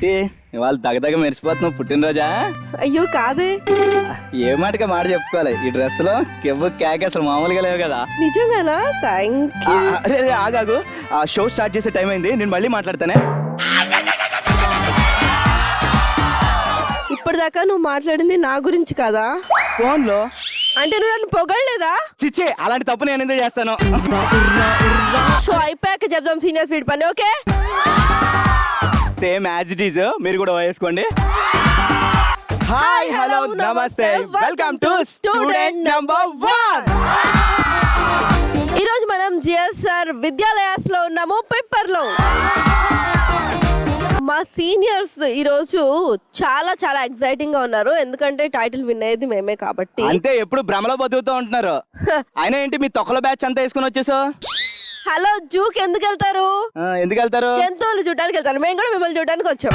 ఏంటి ఇవాళ దగదగ మెరిసిపోతున్నావు, పుట్టినరోజా? అయ్యో కాదే. ఏ మాటగా మాట చెప్పుకోవాలి, ఈ డ్రెస్ లో కెవ్వు కేక అసలు మామూలుగా లేవు కదా. నిజంగానా? Thank you. అరే ఆగాగు, ఆ షో స్టార్ట్ చేసే టైం అయింది, నేను మళ్ళీ మాట్లాడతానే. ఇప్పటిదాకా నువ్వు మాట్లాడింది నా గురించి కదా? ఫోన్ లో అంటే నువ్వు నన్ను పొగడలేదా? చిచ్చే, అలాంటి తప్పు నేను ఎందుకు చేస్తాను? షో అయిపోయాక చెప్దాం సీనియర్ స్పీడ్ పని. Okay, same as it is, మీరు కూడా వేసుకోండి. హాయ్ హలో నమస్తే, వెల్కమ్ టు స్టూడెంట్ నంబర్ 1. ఈరోజు మనం జిఎస్ఆర్ విద్యాలయాస్ లో ఉన్నాము, పేపర్ లో. మా సీనియర్స్ ఈరోజు చాలా చాలా ఎక్సైటింగ్ గా ఉన్నారు, ఎందుకంటే టైటిల్ విన్ అయ్యేది మేమే కాబట్టి. అంతే, ఎప్పుడు భ్రమలో బతుకుతూ ఉంటున్నారు. అయినా ఏంటి మీ తొక్కల బ్యాచ్ అంతా వేసుకుని వచ్చేసావు? హలో, జూకి ఎందుకు వెళ్తారు? ఎందుకు వెళ్తారు? జంతువులు చూడడానికి వెళ్తారు. మేము కూడా మిమ్మల్ని చూడడానికి వచ్చాం.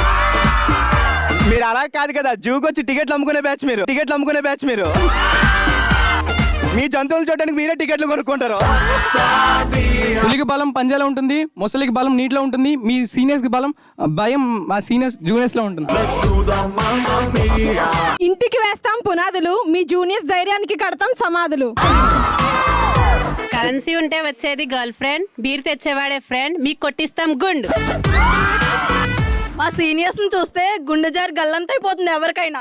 మీరు అలా కాదు కదా, జూకి వచ్చి టికెట్లు అమ్ముకునే బ్యాచ్ మీరు. మీ జంతువులు చూడడానికి మీరే టికెట్లు కొనుక్కుంటారు. పులికి బలం పంజాలో ఉంటుంది, మొసలికి బలం నీటిలో ఉంటుంది, మీ సీనియర్స్ కి బలం భయం మా సీనియర్స్ జూనియర్స్ లో ఉంటుంది. ఇంటికి వేస్తాం పునాదులు, మీ జూనియర్స్ ధైర్యానికి కడతాం సమాధులు. కరెన్సీ ఉంటే వచ్చేది గర్ల్ ఫ్రెండ్, బీర్ తెచ్చేవాడే ఫ్రెండ్, మీకు కొట్టిస్తాం గుండు. మా సీనియర్స్ ని చూస్తే గుండె జారి గల్లంతైపోతుంది ఎవరికైనా.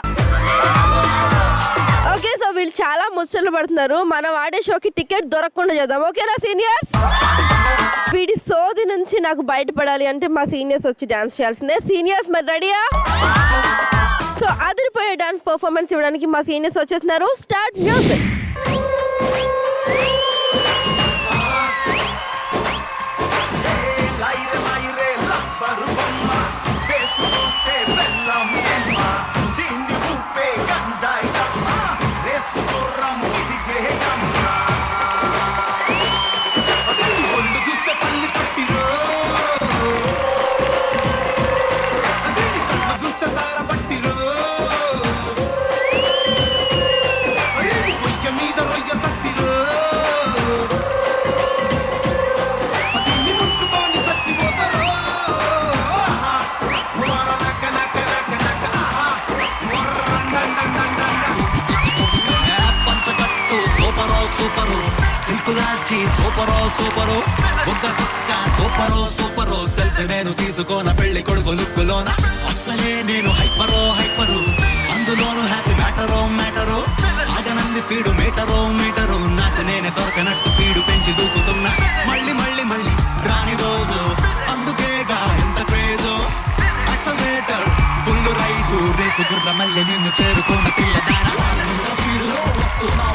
ఓకే, సో వీళ్ళు చాలా ముచ్చట్లు పడుతున్నారు. మనం ఆడే షోకి టికెట్ దొరకకుండా చేద్దాం. ఓకేనా సీనియర్స్? వీడి సోది నుంచి నాకు బయటపడాలి అంటే మా సీనియర్స్ వచ్చి డాన్స్ చేయాల్సిందే. సీనియర్స్ మరి రెడీయా? సో అదిరిపోయే డాన్స్ పర్ఫార్మెన్స్ ఇవ్వడానికి మా సీనియర్స్ వచ్చేస్తున్నారు. Start music. సూపరో ఒక సుక్క సూపరో సెల్ఫీ నేను తీసుకోన పెళ్లి కొడుకు లుక్కులోన. అస్సలే నేను హైపరో అందులోను హ్యాపీ మ్యాటరో ఆగనంది స్పీడు మీటరో నాకు నేనే దొరకనట్టు స్పీడు పెంచి దూకుతున్నా. మళ్ళీ రాని రోజు అందుకేగా ఎంత క్రేజో. యాక్సలరేటర్ ఫుల్ రైజు, రేసు గుర్ర మళ్ళీ నిన్ను చేరుకున్న పిల్లదానా. స్పీడులో వస్తున్నా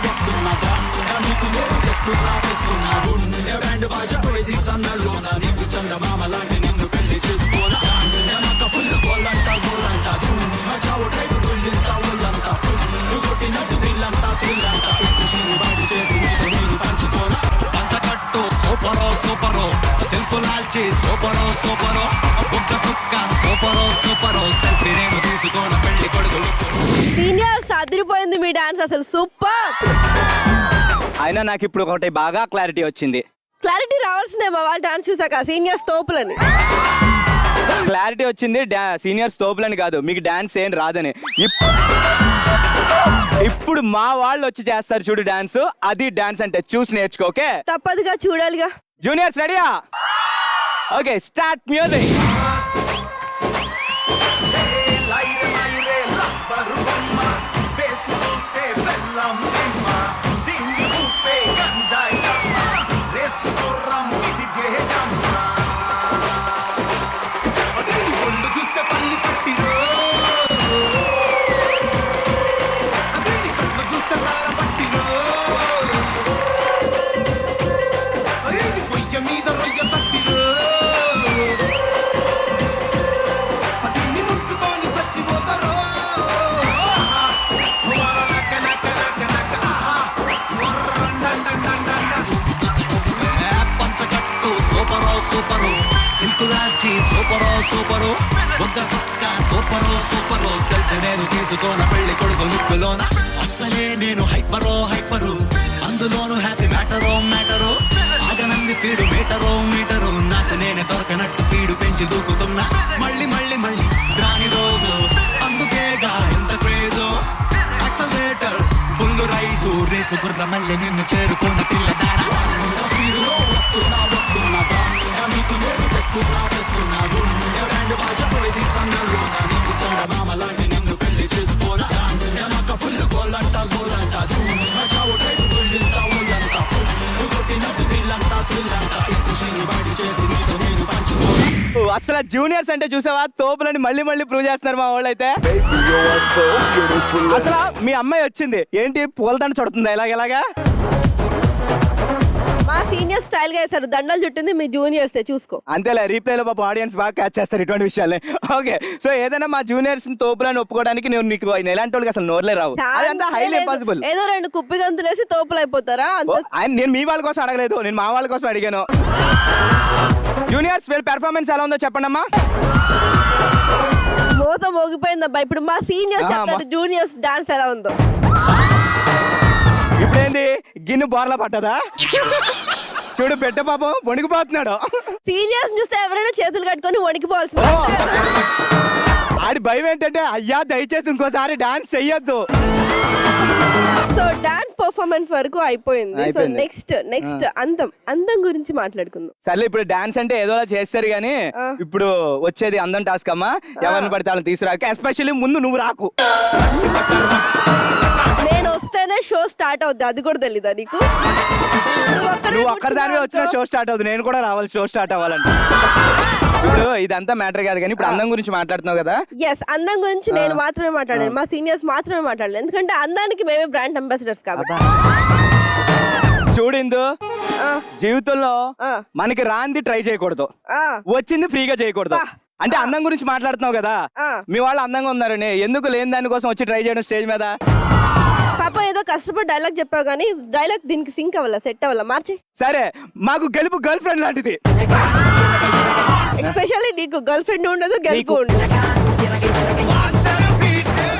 గుండె బ్యాండ్ బాజా క్రేజీ సన్నల్లోన. నీకు చందమామ లాంటి నిన్ను పెళ్లి చేసుకోనా. ఫుల్ గోలంట మచావు టైపు గుళ్ళంతా ఒళ్ళంత ఫుల్ కొట్టినట్టు దిల్లంతా తుల్లంట. బాబు చేసి నీకు నేను పంచుకోనా. పంచకట్టు సూపరో సిల్కు లాల్చి సూపరో ఒక్క సుక్క సూపరో సెల్ఫీ నేను తీసుకోన పెళ్లి కొడుకులు. సీనియర్స్ అదిరిపోయింది మీ డాన్స్, అసలు సూపర్. అయినా నాకు ఇప్పుడు ఒకటి బాగా క్లారిటీ వచ్చింది. క్లారిటీ రావాల్సిందే మా వాళ్ళు డాన్స్ చూసాక. సీనియర్స్ తోపులని క్లారిటీ వచ్చింది, సీనియర్స్ తోపులని కాదు, మీకు డాన్స్ ఏం రాదని. ఇప్పుడు మా వాళ్ళు వచ్చి చేస్తారు చూడు డాన్స్, అది డాన్స్ అంటే. చూసి నేర్చుకో. ఓకే, తప్పదుగా, చూడాలిగా. జూనియర్స్ రెడీయా? Okay, start music. సిల్కులాచి సూపరో ఒక సుక్క సూపరో సెల్ఫీ నేను తీసుకోన పెళ్లి కొడుకు లుక్కులోన. అస్సలే నేను హైపరో అందులోను హ్యాపీ మ్యాటరో ఆగనంది ఉంది స్పీడు మీటరో మీటరు నాకు నేనే దొరకనట్టు స్పీడు పెంచి దూకుతున్నా మళ్ళీ మళ్ళీ మళ్ళీ రాని రోజు అందుకేగా ఎంత క్రేజో యాక్సలరేటర్ ఫుల్ రైజు రేసు గుర్ర మళ్ళీ నిన్ను చేరుకున్న పిల్లదారా స్పీడులో వస్తున్నా వస్తున్నా మీకు నేను తెస్తున్నా గుండె బ్యాండ్ బాజా పోయి సందర్లో నీకు చందమామ లాంటి నిన్ను పెళ్లి చేసుకోరా నాకు ఫుల్ గోలంట గోలంట చావుటైపు గుళ్ళంతా ఊళ్ళంతా ఫుల్ కొట్టినట్టు వీళ్ళంతా థ్రిల్లంట ఖుషిని బయట చేసి నీతో నేను పంచుకోరా అసలు జూనియర్స్ అంటే చూసావా తోపులని మళ్ళీ మళ్ళీ ప్రూవ్ చేస్తున్నారు మా వాళ్ళు అయితే. అసలు మీ అమ్మాయి వచ్చింది ఏంటి పూలదండ చుడుతుంది ఎలాగెలాగా మా సీనియర్ స్టైల్ గా వేశారు, దండలు చుట్టింది మీ జూనియర్స్ చూసుకో. అంతేలే రీప్లేలో పాప ఆడియన్స్ బాగా క్యాచ్ చేస్తారు ఇటువంటి విషయాలు. ఓకే సో ఏదైనా మా జూనియర్స్ తోపులని ఒప్పుకోవడానికి నేను నీకు ఎలాంటి వాళ్ళకి అసలు నోర్లే రావు, అదంతా హైలీ ఇంపాసిబుల్. ఏదో 2 కుప్పి గంతులేసి తోపులు అయిపోతారా అంత. నేను మీ వాళ్ళ కోసం అడగలేదు, నేను మా వాళ్ళ కోసం అడిగాను. జూనియర్స్ వీళ్ళ పెర్ఫార్మెన్స్ ఎలా ఉందో చెప్పండి అమ్మా. మోత మోగిపోయిందబ్బా. ఇప్పుడు మా సీనియర్స్ చెప్తారు జూనియర్స్ డాన్స్ ఎలా ఉందో. ఇప్పుడేంది గిన్నె బోర్లా పట్టదా చూడు పెట్ట పాపం వణికిపోతున్నాడు. సీనియర్స్ చూస్తే ఎవరైనా చేతులు కట్టుకొని వణికిపోవాల్సింది. ఆడి భయం ఏంటంటే అయ్యా దయచేసి ఇంకోసారి డాన్స్ చెయ్యొద్దు. సో డాన్స్ పర్ఫార్మెన్స్ వరకు అయిపోయింది. సో నెక్స్ట్ అందం గురించి మాట్లాడుకుందాం. సర్లే ఇప్పుడు డాన్స్ అంటే ఏదోలా చేస్తారు గానీ ఇప్పుడు వచ్చేది అందం టాస్క్ అమ్మా. ఎవరిని పడితే వాళ్ళని తీసుకురాక, ఎస్పెషల్లీ ముందు నువ్వు రాకు. నేను వస్తేనే షో స్టార్ట్ అవుద్ది, అది కూడా తెలీదా నీకు? నువ్వు ఒక్కరిదానివే వచ్చిన షో స్టార్ట్ అవుతుంది, నేను కూడా రావాలి షో స్టార్ట్ అవ్వాలంటే. ఇప్పుడు ఇదంతా మ్యాటర్ కాదు కానీ ఇప్పుడు అందం గురించి మాట్లాడుతున్నావు కదా. ఎస్, అందం గురించి నేను మాత్రమే మాట్లాడాను, మా సీనియర్స్ మాత్రమే మాట్లాడలేదు. ఎందుకంటే అందానికి మేమే బ్రాండ్ అంబాసిడర్స్ కాబట్టి. చూడిందు జీవితంలో మనకి రాంది ట్రై చేయకూడదు, వచ్చింది ఫ్రీగా చేయకూడదు. అంటే అందం గురించి మాట్లాడుతున్నావు కదా, మీ వాళ్ళు అందంగా ఉన్నారని ఎందుకు లేని దానికోసం వచ్చి ట్రై చేయడం స్టేజ్ మీద. పాప ఏదో కష్టపడి డైలాగ్ చెప్పావు కానీ డైలాగ్ దీనికి సింక్ అవ్వాలా, సెట్ అవ్వాలా, మార్చి. సరే మాకు గెలుపు గర్ల్ ఫ్రెండ్ లాంటిది. ఎస్పెషల్లీ నీకు గర్ల్ ఫ్రెండ్ ఉండదు, గెలుపు ఉండదు.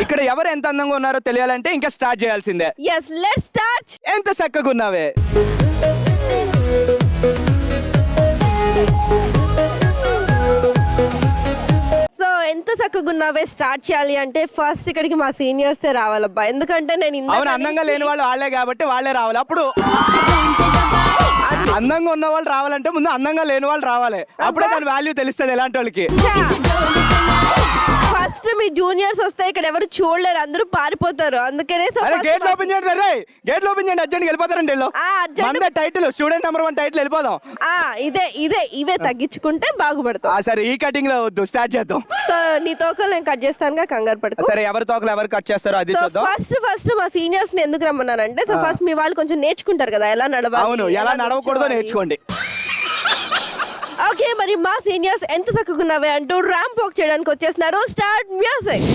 ఇక్కడ ఎవరు ఎంత అందంగా ఉన్నారో తెలియాలంటే ఇంకా స్టార్ట్ చేయాల్సిందే. Yes, let's start. ఎంత చక్కగా ఉన్నావే. సో ఎంత చక్కగా ఉన్నావే స్టార్ట్ చేయాలి అంటే ఫస్ట్ ఇక్కడికి మా సీనియర్స్ రావాలబ్బా. ఎందుకంటే నేను అందంగా లేని వాళ్ళు వాళ్ళే కాబట్టి వాళ్ళే రావాలి. అప్పుడు అందంగా ఉన్న వాళ్ళు రావాలంటే ముందు అందంగా లేని వాళ్ళు రావాలి, అప్పుడే దాని వాల్యూ తెలుస్తుంది ఎలాంటి వాళ్ళకి. ఫస్ట్ మీ జూనియర్స్ వస్తే ఇక్కడ ఎవరు చూడలేరు, అందరూ పారిపోతారు. అందుకనే గేట్ ఓపెన్ చేయండి రే, గేట్ ఓపెన్ చేయండి, అర్జెంట్ వెళ్ళిపోతారండి. టైటిల్ స్టూడెంట్ నెంబర్ 1 టైటిల్ వెళ్ళిపోదాం. ఇవే తగ్గించుకుంటే బాగుపడతాం. సరే ఈ కటింగ్ లో వద్దు, స్టార్ట్ చేద్దాం. సో నీ తోకలు నేను కట్ చేస్తాను, కంగారు పడుకో. సరే ఎవరి తోకలు ఎవరు కట్ చేస్తారో అది చూద్దాం. ఫస్ట్ మా సీనియర్స్ ని ఎందుకు రమ్మన్నానంటే సో ఫస్ట్ మీ వాళ్ళు కొంచెం నేర్చుకుంటారు కదా ఎలా నడవాలి. అవును, ఎలా నడవకూడదో నేర్చుకోండి. ఓకే, మరి మా సీనియర్స్ ఎంత చక్కగున్నావే అంటూ ర్యాంప్ వాక్ చేయడానికి వచ్చేస్తున్నారు. Start music.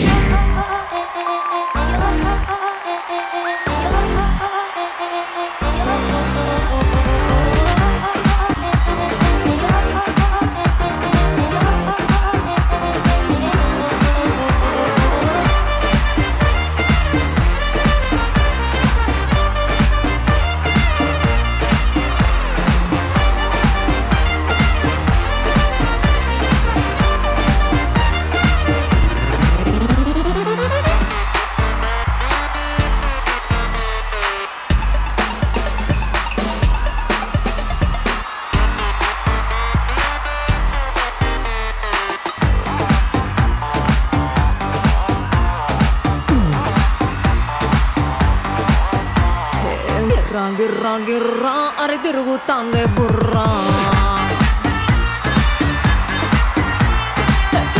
గిర్రా గిర్రా అరే తిరుగుతాందే బుర్రా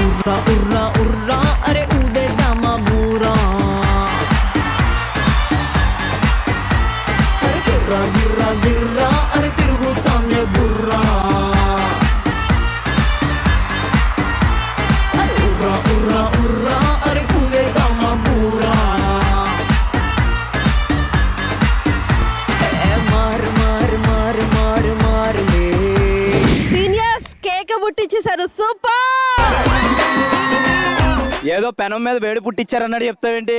ఉర్రా ఉర్రా ఉర్రా అరే ఊదేద్దామా బూరా అరే గిర్రా గిర్రా గిర్రా అరే తిరుగుతాందే బుర్రా ఉర్రా ఉర్రా ఉర్రా అరే ఊదేద్దామా బూరా సీనియర్స్ కేక్ పుట్టించేశారు, సూపర్. ఏదో పెనం మీద వేడి పుట్టించారన్నాడు చెప్తావేంటి?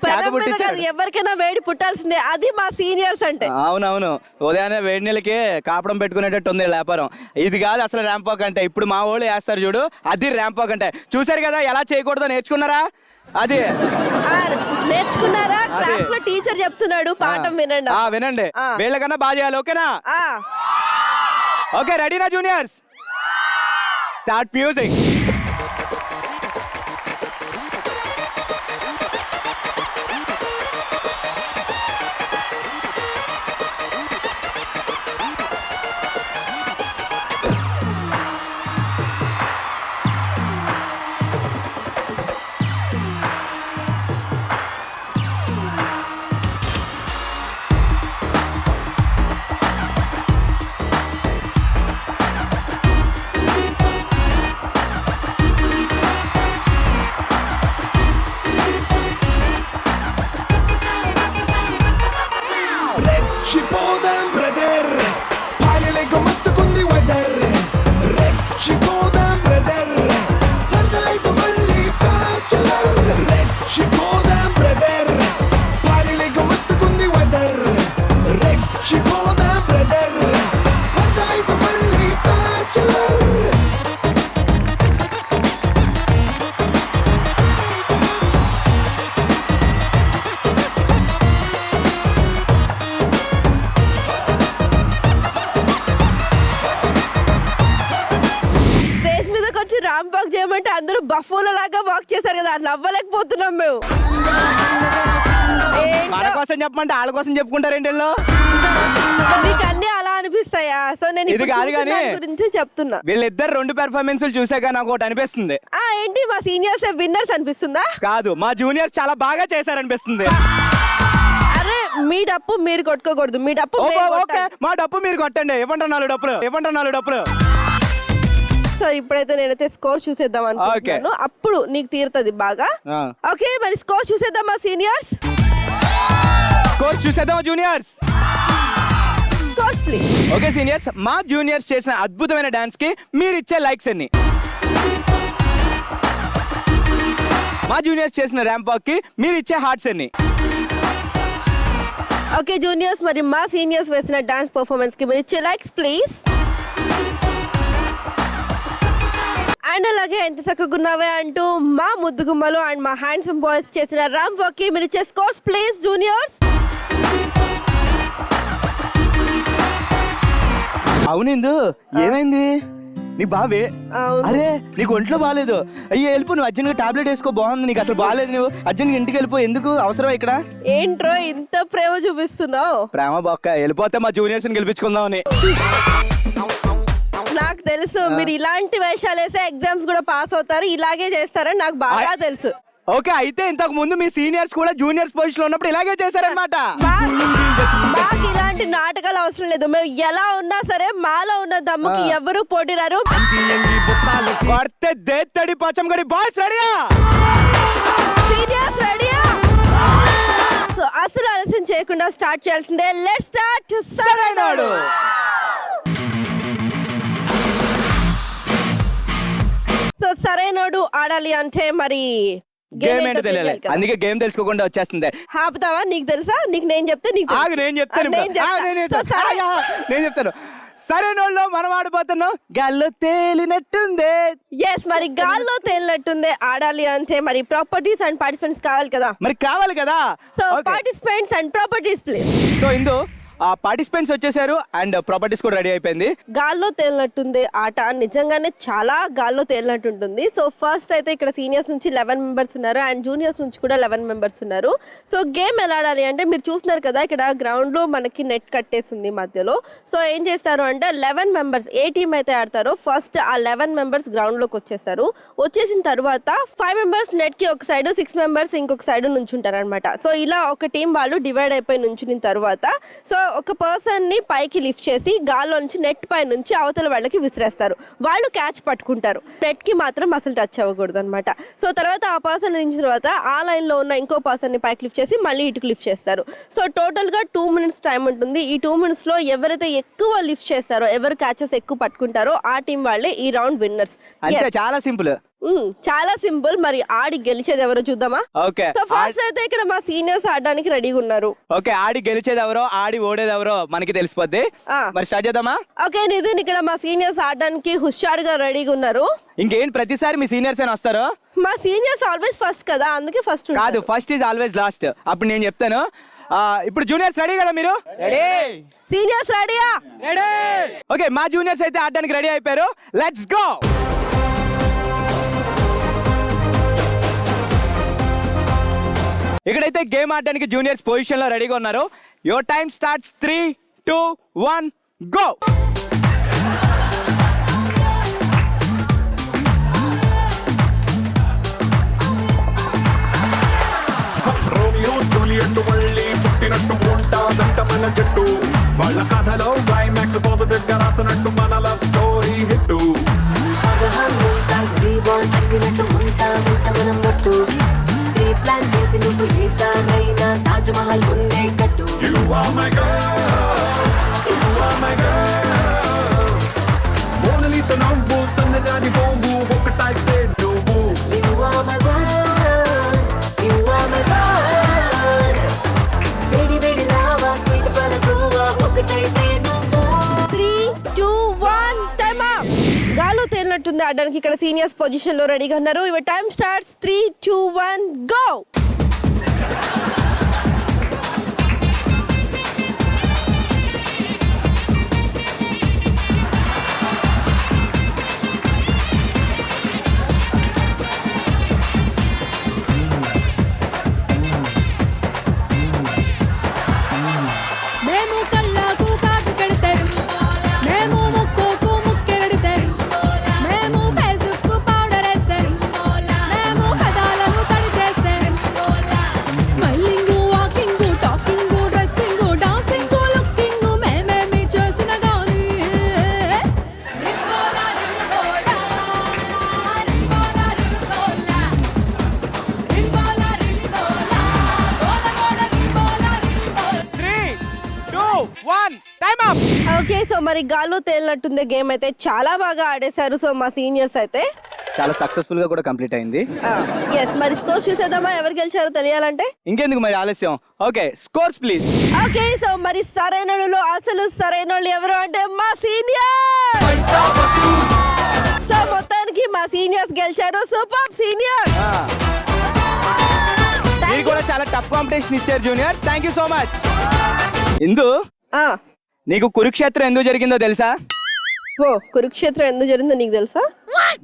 పెనం మీద కాదు, ఎవరికైనా వేడి పుట్టాల్సిందే, అది మా సీనియర్స్ అంటే. అవునవును, ఉదయాన్నే వేడి నీళ్ళకి కాపడం పెట్టుకునేటట్టు ఉంది వ్యాపారం. ఇది కాదు అసలు ర్యాంప్ వాక్ అంటే. ఇప్పుడు మా వాళ్ళు వేస్తారు చూడు, అది ర్యాంప్ వాక్ అంటే. చూసారు కదా ఎలా చేయకూడదో, నేర్చుకున్నారా? అది నేర్చుకున్నారా? క్లాస్ లో టీచర్ చెప్తున్నాడు, పాఠం వినండి. వినండి, వీళ్ళకన్నా బాగా చేయాలి. ఓకేనా? ఓకే, రెడీనా జూనియర్స్? Start music. రెచ్చిపోదాం బ్రదర్, పాయలేక మస్తుకుంది వెదర్. రెచ్చిపోదాం బ్రదర్, లైఫ్ మళ్ళీ బ్యాచులర్. రెచ్చిపోదాం బ్రదర్, పాయలేక మస్తుకుంది వెదర్. రెచ్చిపోదాం బ్రదర్, లైఫ్ మళ్ళీ బ్యాచులర్. స్టేజ్ మీదకి వచ్చి ర్యాంప్ వాక్ చేయమంటే అందరూ బఫోల లాగా వాక్ చేశారు కదా, నవ్వలేకపోతున్నాం మేము. మన కోసం చెప్పమంటే వాళ్ళ కోసం చెప్పుకుంటారేంటి వీళ్ళు? మీకు అన్ని అలా అనిపిస్తాయా? సో నేను ఇది ఇప్పుడు కాదు చూసిన కానీ దాని గురించి చెప్తున్నా. వీళ్ళిద్దరు 2 పెర్ఫార్మెన్స్లు చూసాక నాకు ఒకటి అనిపిస్తుంది. ఏంటి, మా సీనియర్స్ విన్నర్స్ అనిపిస్తుందా? కాదు, మా జూనియర్స్ చాలా బాగా చేశారనిపిస్తుంది. అరే మీ డప్పు మీరు కొట్టుకోకూడదు, మీ డప్పు మేము ఓకే, కొట్టాలి. మా డప్పు మీరు కొట్టండి. ఇవ్వండి 4 డప్పులు, ఇవ్వండి 4 డప్పులు. సో ఇప్పుడైతే నేనైతే స్కోర్ చూసేద్దాం అనుకుంటున్నాను, అప్పుడు నీకు తీరుతుంది బాగా. ఓకే, మరి స్కోర్ చూసేద్దాం మా సీనియర్స్. స్కోర్ చూసేద్దాం juniors. Scores please. Okay seniors, మా జూనియర్స్ చేసిన అద్భుతమైన డాన్స్ కి మీరు ఇచ్చే లైక్స్ ఎన్ని? మా జూనియర్స్ చేసిన ర్యాంప్ వాక్ కి మీరు ఇచ్చే హార్ట్స్ ఎన్ని? ఓకే జూనియర్స్, మరి మా సీనియర్స్ వేసిన డాన్స్ పర్ఫార్మెన్స్ కి మీరు ఇచ్చే లైక్స్ ప్లీజ్. అండ్ అలాగే ఎంత చక్కగా ఉన్నావే అంటూ మా ముద్దు గుమ్మలు అండ్ మా హ్యాండ్సమ్ బాయ్స్ చేసిన ర్యాంప్ వాక్ కి మీరు ఇచ్చే స్కోర్స్ ప్లీజ్ జూనియర్స్. అవునిందు, ఏమైంది నీకు బావే? అరే నీకు ఒంట్లో బాగాలేదు. అయ్యో వెళ్ళిపో, నువ్వు అర్జెంట్గా టాబ్లెట్ వేసుకో, బాగుంది. నీకు అసలు బాగాలేదు, నువ్వు అర్జెంట్గా ఇంటికి వెళ్ళిపో. ఎందుకు అవసరం ఇక్కడ? ఏంట్రో ఇంత ప్రేమ చూపిస్తున్నావు? ప్రేమ బొక్క, వెళ్ళిపోతే మా జూనియర్స్ ని గెలిపించుకుందామని. నాకు తెలుసు మీరు ఇలాంటి వేషాలు వేసే ఎగ్జామ్స్ కూడా పాస్ అవుతారు, ఇలాగే చేస్తారని నాకు బాగా తెలుసు. ఓకే, అయితే ఇంతకు ముందు మీ సీనియర్స్ కూడా జూనియర్స్ పొజిషన్ లో ఉన్నప్పుడు ఇలాగే చేశారనమాట. మాకు ఇలాంటి నాటకాలు అవసరం లేదు, మేము ఎలా ఉన్నా సరే మాలో ఉన్న దమ్ముకి ఎవరు పోటీ రారు. దేత్తడి పచ్చంగడి బాయ్స్ రెడీయా? సీనియర్స్ రెడీయా? సో అసలు ఆలస్యం చేయకుండా స్టార్ట్ చేయాల్సిందే. Let's start. సరైనోడు. సో సరైనోడు ఆడాలి అంటే మరి గేమ్ ఏంటో తెలియాలి, అందుకే గేమ్ తెలుసుకోకుండా వచ్చేస్తుంది. ఆపుతావా? నీకు తెలుసా? నీకు నేను చెప్తే నీకు నేను చెప్తాను. సరైనోళ్ళు మనం ఆడిపోతున్నాం. గాల్లో తేలినట్టుందే. ఎస్, మరి గాల్లో తేలినట్టుందే ఆడాలి అంటే మరి ప్రాపర్టీస్ అండ్ పార్టిసిపెంట్స్ కావాలి కదా. మరి కావాలి కదా. So participants and properties please. So Indu participants వచ్చేసారు అండ్ ప్రాపర్టీస్ కూడా రెడీ అయిపోయింది. గాల్లో తేలినట్టుంది ఆట నిజంగానే చాలా గాల్లో తేలినట్టుంటుంది. సో ఫస్ట్ అయితే ఇక్కడ సీనియర్స్ నుంచి 11 మెంబర్స్ ఉన్నారు అండ్ జూనియర్స్ నుంచి కూడా 11 మెంబర్స్ ఉన్నారు. సో గేమ్ ఎలా ఆడాలి అంటే మీరు చూస్తున్నారు కదా, ఇక్కడ గ్రౌండ్ లో మనకి నెట్ కట్టేసింది మధ్యలో. సో ఏం చేస్తారు అంటే 11 మెంబర్స్ ఏ టీం అయితే ఆడతారో ఫస్ట్ ఆ 11 మెంబర్స్ గ్రౌండ్ లోకి వచ్చేస్తారు. వచ్చేసిన తర్వాత 5 మెంబర్స్ నెట్ కి ఒక సైడ్, 6 మెంబర్స్ ఇంకొక సైడ్ నుంచుంటారు అనమాట. సో ఇలా ఒక టీం వాళ్ళు డివైడ్ అయిపోయి నుంచున్న తర్వాత సో ఒక పర్సన్ ని పైకి లిఫ్ట్ చేసి గాల్లో నుంచి నెట్ పై నుంచి అవతల వాళ్ళకి విసిరేస్తారు. వాళ్ళు క్యాచ్ పట్టుకుంటారు, నెట్ కి మాత్రం అసలు టచ్ అవ్వకూడదు అనమాట. సో తర్వాత ఆ పర్సన్ దించిన తర్వాత ఆ లైన్ లో ఉన్న ఇంకో పర్సన్ ని పైకి లిఫ్ట్ చేసి మళ్ళీ ఇటుకు లిఫ్ట్ చేస్తారు. సో టోటల్ గా 2 minutes టైం ఉంటుంది. ఈ 2 minutes లో ఎవరైతే ఎక్కువ లిఫ్ట్ చేస్తారో, ఎవరు క్యాచెస్ ఎక్కువ పట్టుకుంటారో ఆ టీం వాళ్ళే ఈ రౌండ్ విన్నర్స్. అంటే చాలా సింపుల్. చాలా సింపుల్. మరి ఆడి గెలిచేది ఎవరో చూద్దామా? ఓకే సో ఫస్ట్ అయితే ఇక్కడ మా సీనియర్స్ ఆడడానికి రెడీగా ఉన్నారు. ఓకే, ఆడి గెలిచేది ఎవరో ఆడి ఓడేది ఎవరో మనకి తెలిసిపోద్ది. మరి స్టార్ట్ చేద్దామా? ఓకే నితిన్, ఇక్కడ మా సీనియర్స్ ఆడడానికి హుషారుగా రెడీగా ఉన్నారు. ఇంకేం ప్రతిసారి మీ సీనియర్స్ అని వస్తారు? మా సీనియర్స్ ఆల్వేస్ ఫస్ట్ కదా, అందుకే ఫస్ట్ కాదు, ఫస్ట్ ఈజ్ ఆల్వేస్ లాస్ట్. అప్పుడు నేను చెప్తాను. ఇప్పుడు జూనియర్స్ రెడీ కదా మీరు? రెడీ. సీనియర్స్ రెడీయా? రెడీ. ఓకే, మా జూనియర్స్ అయితే ఆడడానికి రెడీ అయిపోయారు. Let's go. ఇక్కడైతే గేమ్ ఆడడానికి జూనియర్స్ పొజిషన్ లో రెడీగా ఉన్నారు. Your time starts. 3, 2, 1 go. Romeo Juliet మళ్ళీ పుట్టినట్టు ఉంటాదంట మన జట్టు. వాళ్ళ కథలో క్లైమాక్స్ పాజిటివ్ గా రాసినట్టు మన love story hit. Shahjahan Mumtaz రీబాండ్ అడిగినట్టు ఉంటామంట మనం మట్టు. ప్రీ ప్లాన్ చేసి నువ్వు ఏ సారైనా తాజ్ మహల్ ముందే కట్టు. You are my girl, you are my girl. మోనలీసా నవ్వు సన్నజాజి బొంగు ఒకటైతే నువ్వు. You are my world, you are my world. వేడి వేడి లావా స్వీట్ పలకువా ఒకటైతే నువ్వు. 3, 2, 1 టైమ్ అప్. గాలు తేలినట్టుంది ఆడడానికి ఇక్కడ సీనియర్స్ పొజిషన్ లో రెడీగా ఉన్నారు. Your time starts. 3, 2, 1 గో. మేము కళ్ళకు కాటు పెడితే మేము ముక్కుకు ముక్కెరడితే మేము ఫేసుకు పౌడర్ వేస్తే మేము పదాలను తడి చేస్తే smiling walking talking dressing dancing looking మేమేమి చేసిన గానీ రింబోలా రింబోలా రింబోలా రింబోలా రింబోలా రింబోలా గోల గోల రింబోలా రింబోలా. 3, 2, 1 టైమ్ అప్. ఓకే, సో మరి గాలు తేలినట్టుంది గేమ్ అయితే చాలా బాగా ఆడేశారు. సో మా సీనియర్స్ అయితే చాలా సక్సెస్ఫుల్ గా కూడా కంప్లీట్ అయింది. ఎస్, మరి స్కోర్స్ చూసేద్దామా? ఎవరు గెలిచారో తెలియాలంటే ఇంకెందుకు మరి ఆలస్యం? Okay, scores please. Okay, so మరి సరైనలో అసలు సరైనోళ్ళు ఎవరు అంటే మా సీనియర్. సో మొత్తానికి మా సీనియర్స్ గెలిచారు. Super senior. మీరు కూడా చాలా టఫ్ కాంపిటీషన్ ఇచ్చారు juniors. Thank you so much. Indu, నీకు కురుక్షేత్రం ఎందుకు జరిగిందో తెలుసా? ఓ, కురుక్షేత్రం ఎందుకు జరిగిందో నీకు తెలుసా?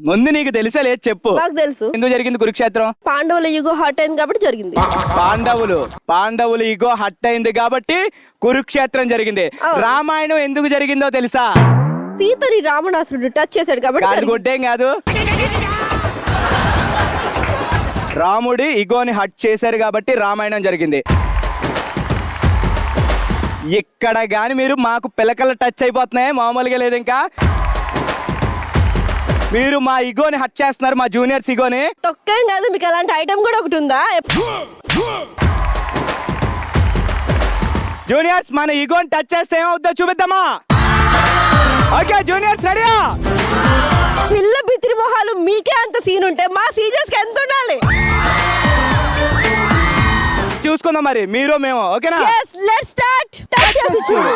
ముందు నీకు తెలుసా లేదు చెప్పు. నాకు తెలుసు. ఎందుకు జరిగింది కురుక్షేత్రం? పాండవుల యుగో హాట్ అయింది కాబట్టి జరిగింది. పాండవులు ఇగో హట్ అయింది కాబట్టి కురుక్షేత్రం జరిగింది. రామాయణం ఎందుకు జరిగిందో తెలుసా? సీతని రావణాసురుడు టచ్ చేశాడు కాబట్టి కాదు, గుడ్డేం కాదు. రాముడి ఇగోని హట్ చేశారు కాబట్టి రామాయణం జరిగింది. ఇక్కడ గాని మీరు మాకు పిలకల టచ్ అయిపోతున్నాయి, మామూలుగా లేదు. ఇంకా మీరు మా ఇగోని హట్ చేస్తున్నారు, మా జూనియర్స్ ఇగోని. తొక్కేం కాదు, మీకు అలాంటి ఐటమ్ కూడా ఒకటి ఉందా? జూనియర్స్ మన ఇగోని టచ్ చేస్తే ఏమవుతుందో చూపిద్దామా? ఓకే జూనియర్స్ రెడీయా? పిల్ల బిత్రి మొహాలు మీకే అంత సీన్ ఉంటే మా సీనియర్స్ కి ఎంత ఉండాలి? చూసుకుందాం మరి మీరు మేము. ఓకేనా? yes let's start. టచ్ చేసి చూడు.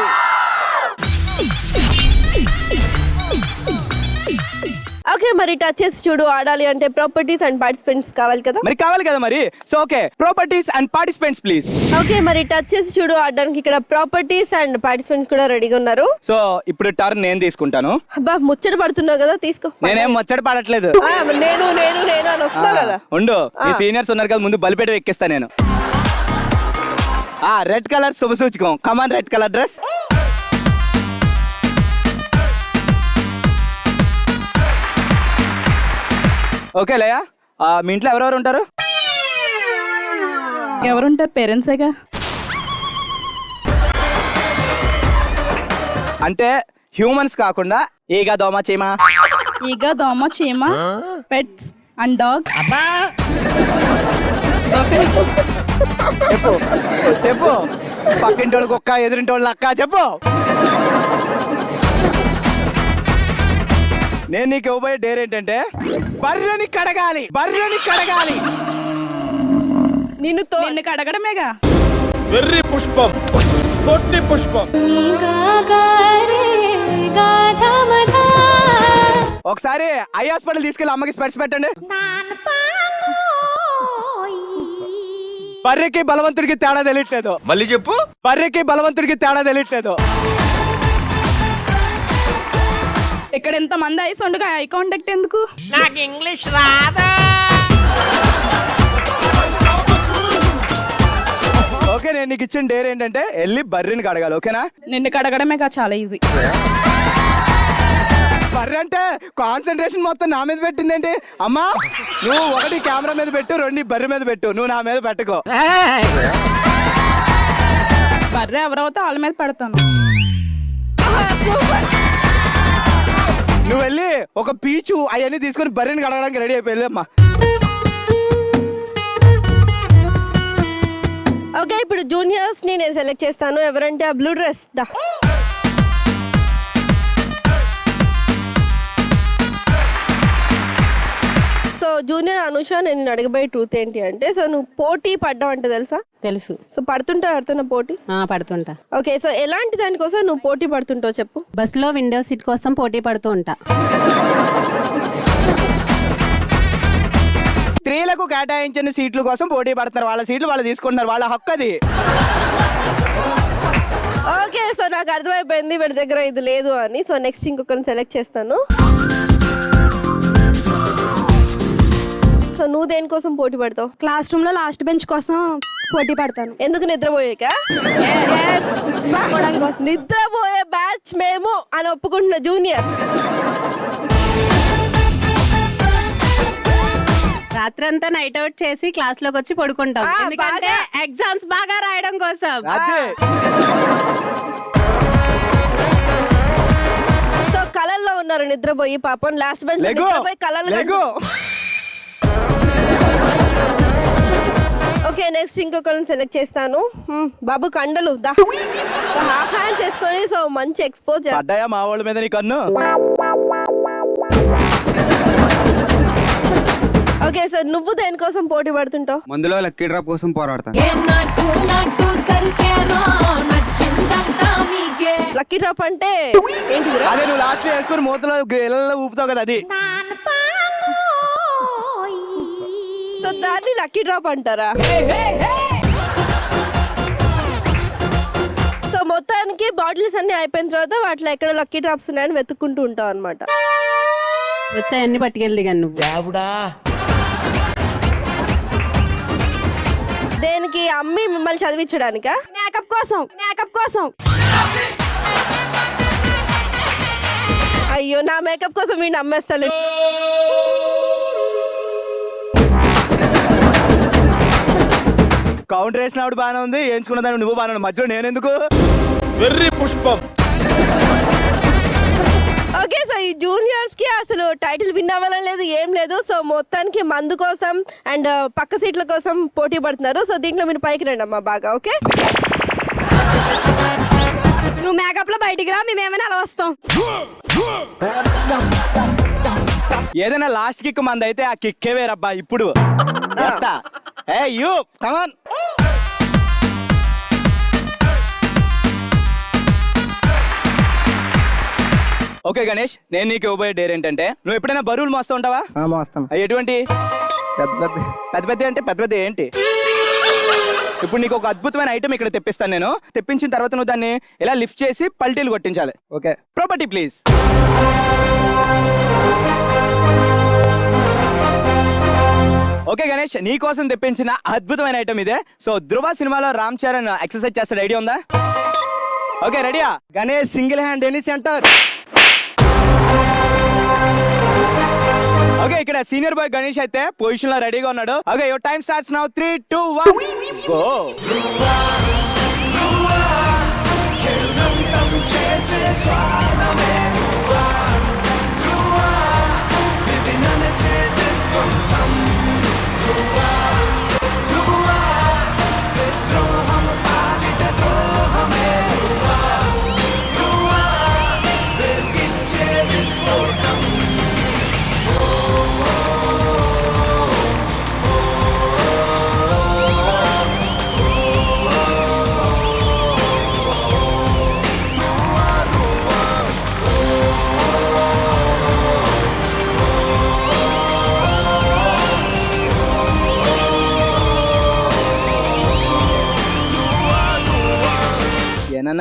ఓకే, మరి టచ్ చేసి చూడు ఆడాలి అంటే ప్రాపర్టీస్ అండ్ పార్టిసిపెంట్స్ కావాలి కదా? మరి కావాలి కదా మరి. So okay, properties and participants please. Okay, మరి టచ్ చేసి చూడు ఆడడానికి ఇక్కడ ప్రాపర్టీస్ అండ్ పార్టిసిపెంట్స్ కూడా రెడీగా ఉన్నారు. సో ఇప్పుడు టర్న్ నేను తీసుకుంటాను. అబ్బా, ముచ్చట పడుతున్నావు కదా, తీసుకో. నేనేం ముచ్చట పడట్లేదు. నేను నేను నేను అని వస్తున్నావు కదా. ఉండు, మీ సీనియర్స్ ఉన్నారు కదా, ముందు బలిపేట ఎక్కిస్తా నేను. రెడ్ కలర్ శుభ సూచకం. కమాన్, రెడ్ కలర్ డ్రెస్. ఓకే లయ, మీ ఇంట్లో ఎవరెవరు ఉంటారు? ఎవరుంటారు? పేరెంట్సేగా. అంటే హ్యూమన్స్ కాకుండా ఈగ, దోమ, చీమ. ఈగ, దోమ, చీమ, పెట్స్ అండ్ డాగ్. చెప్పు చెప్పు. పక్కింటి వాళ్ళకి ఒక్క, ఎదురింటి వాళ్ళకి అక్క. చెప్పు. నేను నీకు ఇవ్వబోయే డేర్ ఏంటంటే బర్రెని కడగాలి. నిన్ను కడగడమేగా. వెర్రి పుష్పం, కొట్టి పుష్పం. ఒకసారి ఐ హాస్పిటల్ తీసుకెళ్ళి అమ్మకి స్పెట్స్ పెట్టండి. బర్రెకి బలవంతుడికి తేడా తెలియట్లేదు. మళ్ళీ చెప్పు. బర్రెకి బలవంతుడికి తేడా తెలియట్లేదు. ఇక్కడ ఎంత మంది ఐస్ ఉండగా ఐ కాంటాక్ట్ ఎందుకు? నాకు ఇంగ్లీష్ రాదా. ఓకే, నేను నీకు ఇచ్చిన డేర్ ఏంటంటే వెళ్ళి బర్రెని కడగాలి. ఓకేనా? నిన్ను కడగడమేగా చాలా ఈజీ. బర్రె అంటే కాన్సన్ట్రేషన్ మొత్తం నా మీద పెట్టిందేంటి? అమ్మా, నువ్వు ఒకటి కెమెరా మీద పెట్టు, రెండు బర్రె మీద పెట్టు, నువ్వు నా మీద పెట్టుకో. బర్రె ఎవరైతే వాళ్ళ మీద పెడతాను. నువ్వు వెళ్ళి ఒక పీచు అవన్నీ తీసుకొని బర్రెని కడగడానికి రెడీ అయిపోయి అమ్మా. ఓకే, ఇప్పుడు జూనియర్స్ ని నేను సెలెక్ట్ చేస్తాను. ఎవరంటే ఆ బ్లూ డ్రెస్ దా. సో జూనియర్ అనుష, నేను అడగబోయే ట్రూత్ ఏంటి అంటే, సో నువ్వు పోటీ పడ్డావు అంటే తెలుసా? తెలుసు. సో పడుతుంటావు ఎవరితో పోటీ? పడుతుంటా. ఓకే, సో ఎలాంటి దానికోసం నువ్వు పోటీ పడుతుంటావు చెప్పు. బస్సులో విండో సీట్ కోసం పోటీ పడుతూ ఉంటా. స్త్రీలకు కేటాయించిన సీట్ల కోసం పోటీ పడుతున్నారు. వాళ్ళ సీట్లు వాళ్ళు తీసుకుంటున్నారు, వాళ్ళ హక్కు అది. ఓకే, సో నాకు అర్థమైపోయింది వీడి దగ్గర ఇది లేదు అని. సో నెక్స్ట్ ఇంకొకరిని సెలెక్ట్ చేస్తాను. సో నువ్వు దేనికోసం పోటీ పడతావు? క్లాస్ రూమ్ లో లాస్ట్ బెంచ్ కోసం పోటీ పడతాను. ఎందుకు? నిద్రపోయాక? నిద్రపోయే బ్యాచ్ మేము అని ఒప్పుకుంటున్న జూనియర్. రాత్రంతా నైట్ అవుట్ చేసి క్లాస్ లోకి వచ్చి పడుకుంటాం. ఎందుకంటే ఎగ్జామ్స్ బాగా రాయడం కోసం. సో కలల్లో ఉన్నారు నిద్రపోయి పాపం. లాస్ట్ బెంచ్ నిద్రపోయి కలలు. ఓకే, నెక్స్ట్ ఇంకొకరిని సెలెక్ట్ చేస్తాను. బాబు కండలు దా, హాఫ్ హ్యాండ్స్ వేసుకొని. సో మంచి ఎక్స్పోజ్. పడ్డాయా మా వాళ్ళ మీద నీ కన్ను? ఓకే, సో నువ్వు దేనికోసం పోటీ పడుతుంటావు? మందులో లక్కీ డ్రాప్ కోసం పోరాడతాను. లక్కీ డ్రాప్ అంటే ఏంటిది? అదే నువ్వు లాస్ట్ వేసుకొని మూతలో ఇళ్ళలో ఊపుతావు కదా, అది. సో దాన్ని లక్కీ డ్రాప్ అంటారా? సో మొత్తానికి బాటిల్స్ అన్ని అయిపోయిన తర్వాత వాటిలో ఎక్కడ లక్కీ డ్రాప్స్ ఉన్నాయని వెతుక్కుంటూ ఉంటావు అనమాట. వచ్చాయన్ని పట్టుకెళ్ళి కానీ నువ్వు. దేనికి? అమ్మి మిమ్మల్ని చదివించడానికా? మేకప్ కోసం. అయ్యో, నా మేకప్ కోసం వీడిని అమ్మేస్తాను. కౌంటర్ వేసినప్పుడు బాగానే ఉంది, వేయించుకున్న దాన్ని నువ్వు బాగానే ఉంది, మధ్యలో నేనెందుకు? వెర్రి పుష్పం. ఓకే, సో ఈ జూనియర్స్ కి అసలు టైటిల్ విన్ అవ్వాలని లేదు, ఏం లేదు. సో మొత్తానికి మందు కోసం అండ్ పక్క సీట్ల కోసం పోటీ పడుతున్నారు. సో దీంట్లో మీరు పైకి రండి అమ్మా బాగా. ఓకే, నువ్వు మేకప్ లో బయటికి రా, మేమేమైనా అలా వస్తాం. ఏదైనా లాస్ట్ కిక్ మంది అయితే ఆ కిక్కే వేరబ్బా. ఇప్పుడు చేస్తా. You come on. ఓకే గణేష్, నేను నీకు ఇవ్వబోయే డేర్ ఏంటంటే, నువ్వు ఎప్పుడైనా బరువులు మోస్తూ ఉంటావా? మోస్తాం. ఎటువంటి? పెద్ద పెద్ద అంటే పెద్ద పెద్ద ఏంటి? ఇప్పుడు నీకు ఒక అద్భుతమైన ఐటమ్ ఇక్కడ తెప్పిస్తాను నేను. తెప్పించిన తర్వాత నువ్వు దాన్ని ఇలా లిఫ్ట్ చేసి పల్టీలు కొట్టించాలి. Okay, property please. Okay Ganesh, నీ కోసం తెప్పించిన అద్భుతమైన ఐటమ్ ఇదే. సో ధృవ సినిమాలో రామ్ చరణ్ ఎక్సర్సైజ్ చేస్తాడు, ఐడియా ఉందా? ఓకే, రెడీయా? Ganesh single hand any centre. Okay, ఇక్కడ సీనియర్ బాయ్ గణేష్ అయితే పొజిషన్ లో రెడీగా ఉన్నాడు. Okay, your time starts now. 3, 2, 1 go.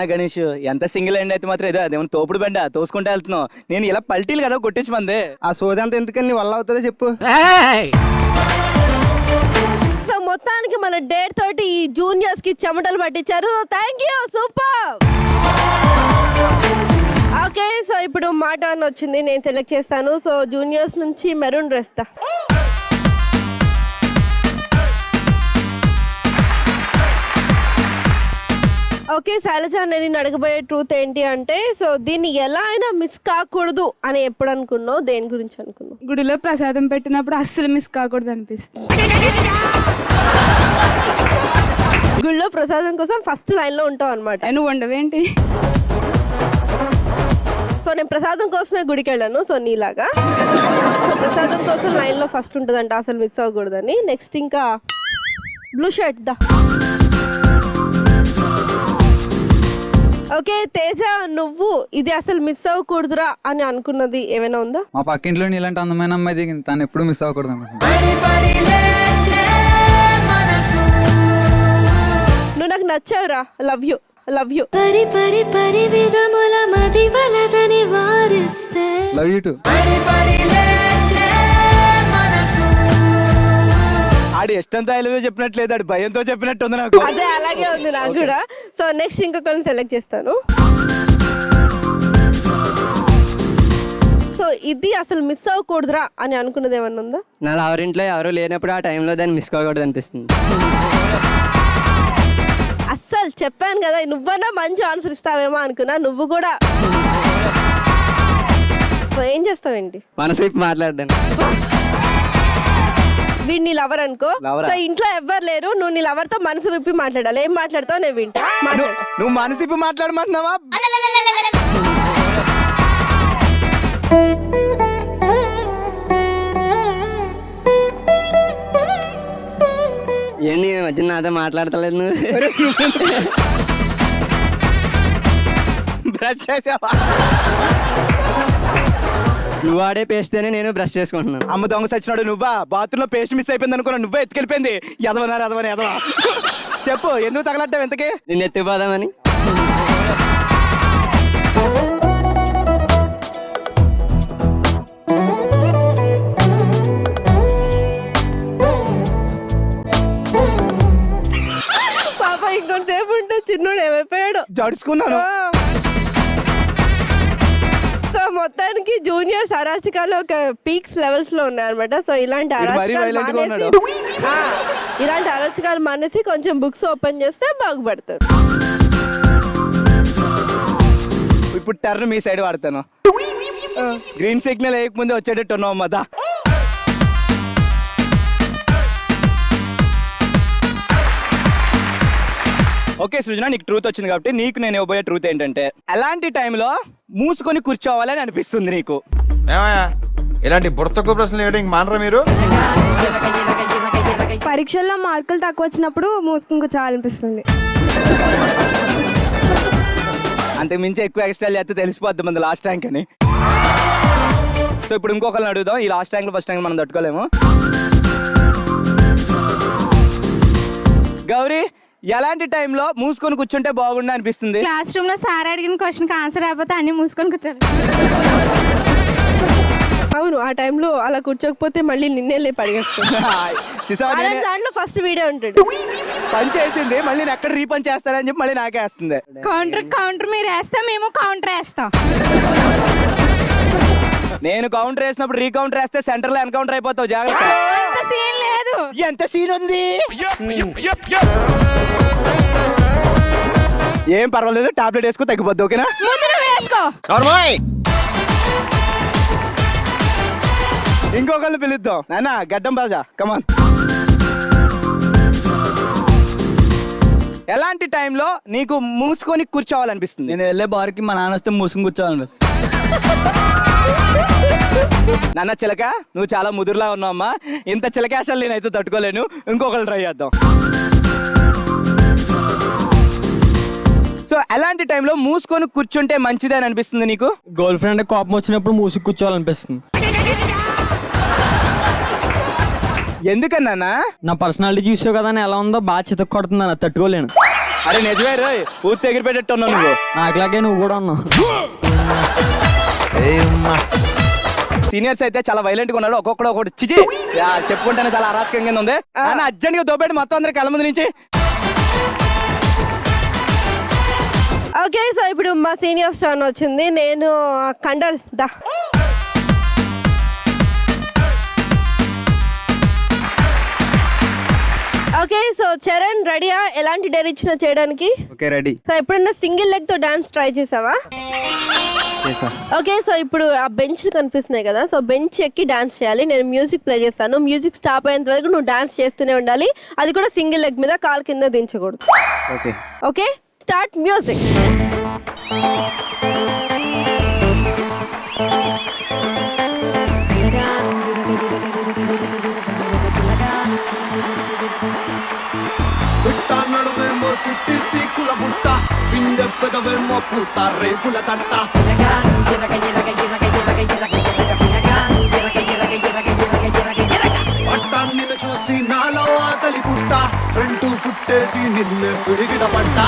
ఏంటన్నా గణేష్, ఎంత సింగిల్ హ్యాండ్ అయితే మాత్రం ఏదో అదేమన్నా తోపుడు బండ తోసుకుంటూ వెళ్తున్నావు. నేను ఇలా పల్టీలు కదా కొట్టించి మంది. ఆ సోది అంత ఎందుకని నీ వల్ల అవుతుందో చెప్పు. సో మొత్తానికి మన డేట్ తోటి ఈ జూనియర్స్ కి చెమటలు పట్టించారు. Thank you, super. Okay, so ఇప్పుడు మా టర్న్ వచ్చింది, నేను సెలెక్ట్ చేస్తాను. సో జూనియర్స్ నుంచి మెరూన్ డ్రెస్ తా. ఓకే శైలజ, నేను అడగబోయే ట్రూత్ ఏంటి అంటే, సో దీన్ని ఎలా అయినా మిస్ కాకూడదు అని ఎప్పుడు అనుకున్నావు, దేని గురించి అనుకున్నావు? గుడిలో ప్రసాదం పెట్టినప్పుడు అస్సలు మిస్ కాకూడదు అనిపిస్తుంది. గుళ్ళో ప్రసాదం కోసం ఫస్ట్ లైన్ లో ఉంటావు అనమాట. నువ్వు ఉండవేంటి? సో నేను ప్రసాదం కోసమే గుడికి వెళ్ళాను, సో నీలాగా. సో ప్రసాదం కోసం లైన్ లో ఫస్ట్ ఉంటుందంట, అసలు మిస్ అవ్వకూడదని. నెక్స్ట్ ఇంకా బ్లూ షర్ట్ దా. ఓకే తేజ, నువ్వు ఇది అసలు మిస్ అవ్వకూడదురా అని అనుకున్నది ఏమైనా ఉందా? మా పక్కింట్లో ఇలాంటి అందమైన అమ్మాయి తను ఎప్పుడు మిస్ అవ్వకూడదు. నువ్వు నాకు నచ్చావురా, లవ్ యూ, లవ్ యూ. పరి పరి పరి విధముల మది వలదని వారిస్తే లవ్ యూ టు. ఆడి ఇష్టంతో ఐ లవ్ యూ చెప్పినట్లేదు, ఆడి భయంతో చెప్పినట్టు ఉంది నాకు. అదే అలాగే ఉంది నాకు కూడా. సో నెక్స్ట్ ఇంకొకరిని సెలెక్ట్ చేస్తాను. సో ఇది అసలు మిస్ అవ్వకూడదురా అని అనుకున్నది ఏమన్నా ఉందా? నా ఎవరింట్లో ఎవరు లేనప్పుడు ఆ టైంలో దాన్ని మిస్ కాకూడదు అనిపిస్తుంది. అస్సలు చెప్పాను కదా, నువ్వన్నా మంచి ఆన్సర్ ఇస్తావేమో అనుకున్నా, నువ్వు కూడా. సో ఏం చేస్తావేంటి? మనసు వైపు మాట్లాడడానికి. వీడు నీ లవర్ అనుకో. Lover ఆ? సో ఇంట్లో ఎవ్వరు లేరు, నువ్వు నీ లవర్ తో మనసు విప్పి మాట్లాడాలి. ఏం మాట్లాడతావు నేను వింటా. మాట్లాడు. నువ్వు మనసిప్పి మాట్లాడమంటున్నావా? ఏంటి మధ్య నాతో మాట్లాడతలేదు నువ్వు? బ్రష్ చేసావా? నువ్వు ఆడే పేస్తేనే నేను బ్రష్ చేసుకుంటున్నాను. అమ్మ దొంగ సచ్చినాడు నువ్వా? బాత్రూమ్ లో పేస్ట్ మిస్ అయిపోయింది అనుకున్నా, నువ్వే ఎత్తుకెళ్ళిపోయింది. ఎదవనారు ఎదవని ఎదవా. చెప్పు ఎందుకు తగలట్టావు ఎంతకి? నిన్ను ఎత్తిపోదామని. పాప ఇంకొంతసేపు ఉంటే చిన్నోడు ఏమైపోయాడు. జడుచుకున్నాను. సో మొత్తానికి జూనియర్స్ అరాచకాలు ఒక పీక్స్ లెవెల్స్ లో ఉన్నాయన్నమాట. సో ఇలాంటి అరాచకాలు violent గా మానేసి ఇలాంటి అరాచకాలు మానేసి కొంచెం బుక్స్ ఓపెన్ చేస్తే బాగుపడతారు. ఇప్పుడు టర్న్ మీ సైడ్ వాడతాను. గ్రీన్ సిగ్నల్ వేయకముందే వచ్చేటట్టు ఉన్నావు మదా. ఓకే సృజన, నీకు ట్రూత్ వచ్చింది కాబట్టి నీకు నేను ఇవ్వబోయే ట్రూత్ ఏంటంటే, ఎలాంటి టైంలో మూసుకొని కూర్చోవాలని అనిపిస్తుంది నీకు? ఏమయ్యా ఇలాంటి బుర్తకు ప్రశ్నలు వేయడానికి మానరా మీరు? పరీక్షల్లో మార్కులు తక్కువ వచ్చినప్పుడు మూసుకుని కూర్చోవాలనిపిస్తుంది. అంతే మించి ఎక్కువ ఎక్స్ట్రా చేస్తే తెలిసిపోద్ది మన లాస్ట్ ర్యాంక్ అని. సో ఇప్పుడు ఇంకొకరిని అడుగుదాం. ఈ లాస్ట్ ర్యాంక్ ఫస్ట్ ర్యాంక్ మనం తట్టుకోలేము. గౌరీ, ఎలాంటి టైంలో మూసుకొని కూర్చుంటే బాగుండు అనిపిస్తుంది? క్లాస్ రూమ్ లో సార్ అడిగిన క్వశ్చన్ కి ఆన్సర్ అయిపోతే అన్ని మూసుకొని కూర్చోరు. అవును, ఆ టైంలో అలా కూర్చోకపోతే మళ్ళీ నిన్నే లేపి అడిగేస్తాను. చూసావా, నేనే దాంట్లో ఫస్ట్ వీడే ఉంటాడు. పని చేసింది మళ్ళీ నేను ఎక్కడ రీపని చేస్తానని చెప్పి మళ్ళీ నాకే వేస్తుంది. కౌంటర్ మీరు వేస్తాం, మేము కౌంటర్ వేస్తాం. నేను కౌంటర్ వేసినప్పుడు రీకౌంటర్ వేస్తే సెంటర్ లో ఎన్కౌంటర్ అయిపోతావు, జాగ్రత్త. అంత సీన్ లేదు. ఎంత సీన్ ఉంది? ఏం పర్వాలేదు, టాబ్లెట్ వేసుకో తగ్గిపోద్ది. ఓకేనా? ముందు వేసుకో. ఇంకొకళ్ళు పిలుద్దాం. నాన్న గడ్డం బాజా, కమాన్. ఎలాంటి టైంలో నీకు మూసుకొని కూర్చోవాలనిపిస్తుంది? నేను వెళ్ళే బార్కి మా నాన్న వస్తే మూసుకుని కూర్చోవాలనిపిస్తుంది. నాన్న చిలక, నువ్వు చాలా ముదురులా ఉన్నావమ్మా. ఇంత చిలకేషాలు నేనైతే తట్టుకోలేను. ఇంకొకళ్ళు ట్రై చేద్దాం. సో ఎలాంటి టైంలో మూసుకొని కూర్చుంటే మంచిది అని అనిపిస్తుంది నీకు? గర్ల్ ఫ్రెండ్ కోపం వచ్చినప్పుడు మూసుకు కూర్చోవాలనిపిస్తుంది. ఎందుకన్నా? నా పర్సనాలిటీ చూసావు కదా ఎలా ఉందో, బాగా చితక్ కొడుతుంది, తట్టుకోలేను. అరే నిజమే రోయ్, ఊతి ఎగిరిపెట్టేట్టు ఉన్నావు నువ్వు. నాకులాగే నువ్వు కూడా ఉన్నావు. సీనియర్స్ అయితే చాలా వైలెంట్ గా ఉన్నాడు, ఒక్కొక్కడు ఒకటి చిచి చెప్పుకుంటేనే చాలా అరాచకం కింద ఉంది. అన్న అర్జెంట్ గా దోబెట్టి మొత్తం అందరికి కళ్ళ ముందు నుంచి. ఓకే సో ఇప్పుడు మా సీనియర్స్ టర్న్ వచ్చింది. నేను కండల్ దా. ఓకే సో చరణ్ రెడీయా ఎలాంటి డేర్ ఇచ్చినా చేయడానికి? Okay ready. సో ఎప్పుడన్నా సింగిల్ లెగ్ తో డాన్స్ ట్రై చేసావా? ఓకే సో ఇప్పుడు ఆ బెంచ్ కనిపిస్తున్నాయి కదా, సో బెంచ్ ఎక్కి డాన్స్ చేయాలి. నేను మ్యూజిక్ ప్లే చేస్తాను, మ్యూజిక్ స్టాప్ అయ్యేంత వరకు నువ్వు డాన్స్ చేస్తూనే ఉండాలి. అది కూడా సింగిల్ లెగ్ మీద, కాలు కింద దించకూడదు. Okay okay start music. బిట్ట నడుమేమో సుట్టి సీకుల బుట్ట, పిందె పెదవేమో పూత రేకుల తట్ట. పట్టాన్ని చూసి నాలో ఆకలి పుట్ట, ఫ్రంట్ ఫుట్టేసి నిన్నే పిడిగిడ పట్ట.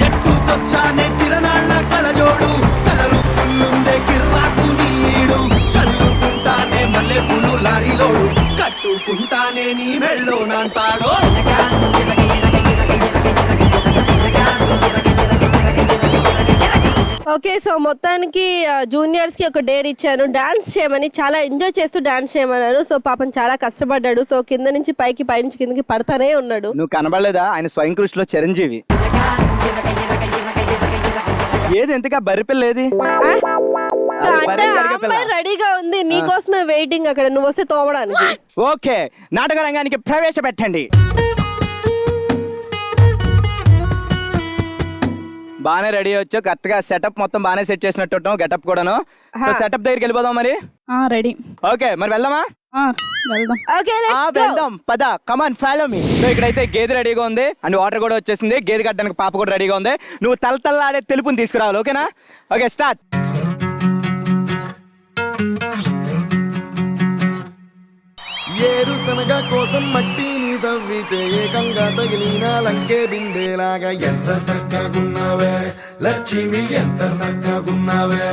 ఎట్టుకొచ్చానే కిరణాళ్ళ కళజోడు, కలరు ఫుల్లుందే కిర్రాకు నీడు. చల్లుకుంటానే మల్లె పులు లారీలోడు, కట్టుకుంటానే నీ మెళ్ళో నాంతాడో. ఓకే సో మొత్తానికి జూనియర్స్ కి ఒక డేర్ ఇచ్చాను, డాన్స్ చేయమని. చాలా ఎంజాయ్ చేస్తూ డాన్స్ చేయమన్నాను. సో పాపం చాలా కష్టపడ్డాడు. సో కింద నుంచి పైకి, పైనుంచి కిందకి పడతానే ఉన్నాడు. నువ్వు కనబడలేదా? ఆయన స్వయం కృషిలో చిరంజీవి. ఏది ఎంతగా బరిపిల్ల ఏది? సో అంటే ఆ అమ్మాయి రెడీగా ఉంది, నీకోసమే వెయిటింగ్ అక్కడ, నువ్వు వస్తే తోమడానికి. ఓకే నాటక రంగానికి ప్రవేశపెట్టండి. బానే రెడీ అవ్వచ్చు, కరెక్ట్ గా సెటప్ మొత్తం బానే సెట్ చేసినట్టు గెటప్ కూడాను. సో సెటప్ దగ్గరికి వెళ్ళిపోదాం మరి. రెడీ. ఓకే మరి వెళ్దామా? వెళ్దాం. ఓకే వెళ్దాం పద, కమాన్ ఫాలో మీ. సో ఇక్కడైతే గేదె రెడీగా ఉంది అండ్ వాటర్ కూడా వచ్చేసింది. గేదె కట్టడానికి పాప కూడా రెడీగా ఉంది. నువ్వు తలతల్లాడే తెలుపుని తీసుకురావాలి. ఓకేనా? Okay start. ఏరుశనగ కోసం మట్టిని తవ్వితే ఏకంగా తగిలిన లంకే బిందెలాగా ఎంత చక్కగున్నావే లక్ష్మి, ఎంత చక్కగున్నావే.